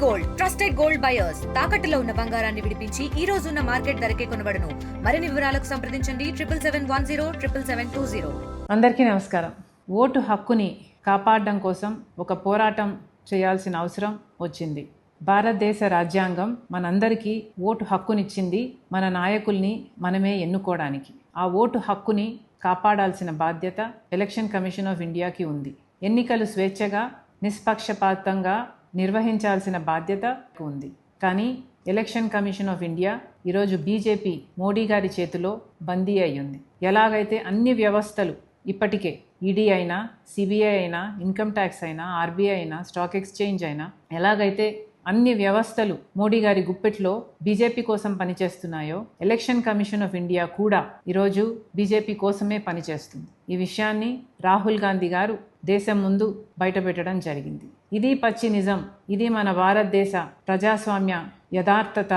Gold trusted gold buyers తాకట్టులో ఉన్న బంగారాన్ని విడిపించి ఈ రోజు ఉన్న మార్కెట్ ధరకే కొనబడును. మరిన్ని వివరాలకు సంప్రదించండి 77107720. అందరికీ నమస్కారం. ఓటు హక్కుని కాపాడడం కోసం ఒక పోరాటం చేయాల్సిన అవసరం వచ్చింది. భారతదేశ రాజ్యాంగం మనందరికీ ఓటు హక్కునిచ్చింది, మన నాయకుల్ని మనమే ఎన్నుకోవడానికి. ఆ ఓటు హక్కుని కాపాడాల్సిన బాధ్యత ఎలక్షన్ కమిషన్ ఆఫ్ ఇండియాకి ఉంది. ఎన్నికలు స్వేచ్ఛగా నిష్పక్షపాతంగా నిర్వహించాల్సిన బాధ్యత ఉంది. కానీ ఎలక్షన్ కమిషన్ ఆఫ్ ఇండియా ఈరోజు బీజేపీ మోడీ గారి చేతిలో బందీ అయ్యింది. ఎలాగైతే అన్ని వ్యవస్థలు ఇప్పటికే ఈడీ అయినా, సిబిఐ అయినా, ఇన్కమ్ ట్యాక్స్ అయినా, ఆర్బీఐ అయినా, స్టాక్ ఎక్స్చేంజ్ అయినా, ఎలాగైతే అన్ని వ్యవస్థలు మోడీ గారి గుప్పెట్లో బీజేపీ కోసం పనిచేస్తున్నాయో, ఎలక్షన్ కమిషన్ ఆఫ్ ఇండియా కూడా ఈరోజు బీజేపీ కోసమే పనిచేస్తుంది. ఈ విషయాన్ని రాహుల్ గాంధీ గారు దేశం ముందు బయటపెట్టడం జరిగింది. ఇది పచ్చి నిజం, ఇది మన భారతదేశ ప్రజాస్వామ్య యథార్థత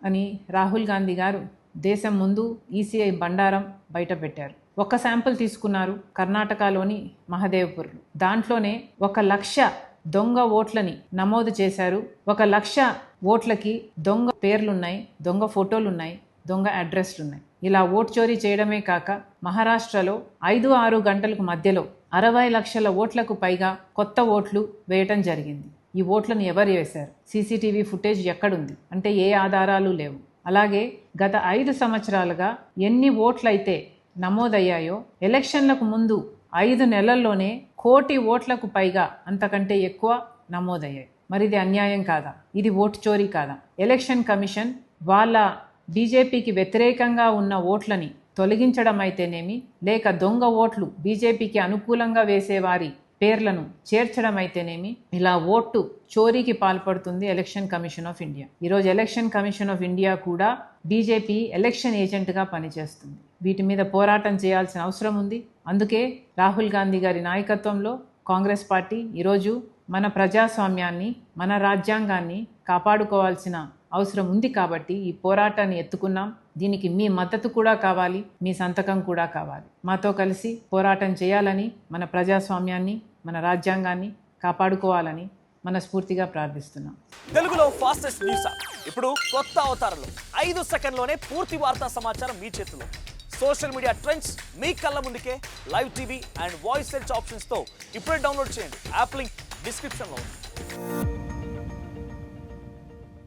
అని రాహుల్ గాంధీ గారు దేశం ముందు ఈసీఐ బండారం బయటపెట్టారు. ఒక శాంపుల్ తీసుకున్నారు, కర్ణాటకలోని మహదేవ్పూర్లో. దాంట్లోనే 1,00,000 దొంగ ఓట్లని నమోదు చేశారు. 1,00,000 ఓట్లకి దొంగ పేర్లున్నాయి, దొంగ ఫోటోలున్నాయి, దొంగ అడ్రస్లున్నాయి. ఇలా ఓట్ చోరీ చేయడమే కాక మహారాష్ట్రలో 5-6 గంటలకు మధ్యలో 60 లక్షల ఓట్లకు పైగా కొత్త ఓట్లు వేయటం జరిగింది. ఈ ఓట్లను ఎవరు వేశారు? సీసీటీవీ ఫుటేజ్ ఎక్కడుంది అంటే ఏ ఆధారాలు లేవు. అలాగే గత 5 సంవత్సరాలుగా ఎన్ని ఓట్లయితే నమోదయ్యాయో, ఎలక్షన్లకు ముందు 5 నెలల్లోనే 1 కోటి ఓట్లకు పైగా అంతకంటే ఎక్కువ నమోదయ్యాయి. మరి ఇది అన్యాయం కాదా? ఇది ఓటు చోరీ కాదా? ఎలక్షన్ కమిషన్ వాళ్ళ బీజేపీకి వ్యతిరేకంగా ఉన్న ఓట్లని తొలగించడం అయితేనేమి, లేక దొంగ ఓట్లు బీజేపీకి అనుకూలంగా వేసేవారి పేర్లను చేర్చడం అయితేనేమి, ఇలా ఓటు చోరీకి పాల్పడుతుంది ఎలక్షన్ కమిషన్ ఆఫ్ ఇండియా. ఈరోజు ఎలక్షన్ కమిషన్ ఆఫ్ ఇండియా కూడా బీజేపీ ఎలక్షన్ ఏజెంట్గా పనిచేస్తుంది. వీటి మీద పోరాటం చేయాల్సిన అవసరం ఉంది. అందుకే రాహుల్ గాంధీ గారి నాయకత్వంలో కాంగ్రెస్ పార్టీ ఈరోజు మన ప్రజాస్వామ్యాన్ని, మన రాజ్యాంగాన్ని కాపాడుకోవాల్సిన అవసరం ఉంది. కాబట్టి ఈ పోరాటాన్ని ఎత్తుకున్నాం. దీనికి మీ మద్దతు కూడా కావాలి, మీ సంతకం కూడా కావాలి. మాతో కలిసి పోరాటం చేయాలని, మన ప్రజాస్వామ్యాన్ని, మన రాజ్యాంగాన్ని కాపాడుకోవాలని మనస్ఫూర్తిగా ప్రార్థిస్తున్నాం. తెలుగులో ఫాస్టెస్ట్ న్యూస్ ఇప్పుడు కొత్త అవతారంలో 5 సెకండ్లోనే పూర్తి వార్తా సమాచారం మీ చేతిలో. సోషల్ మీడియా ట్రెండ్స్ మీ కళ్ళ ముందుకే live TV and voice search ఆప్షన్స్తో ఇప్పుడే డౌన్లోడ్ చేయండి. యాప్ లింక్ డిస్క్రిప్షన్లో ఉంది.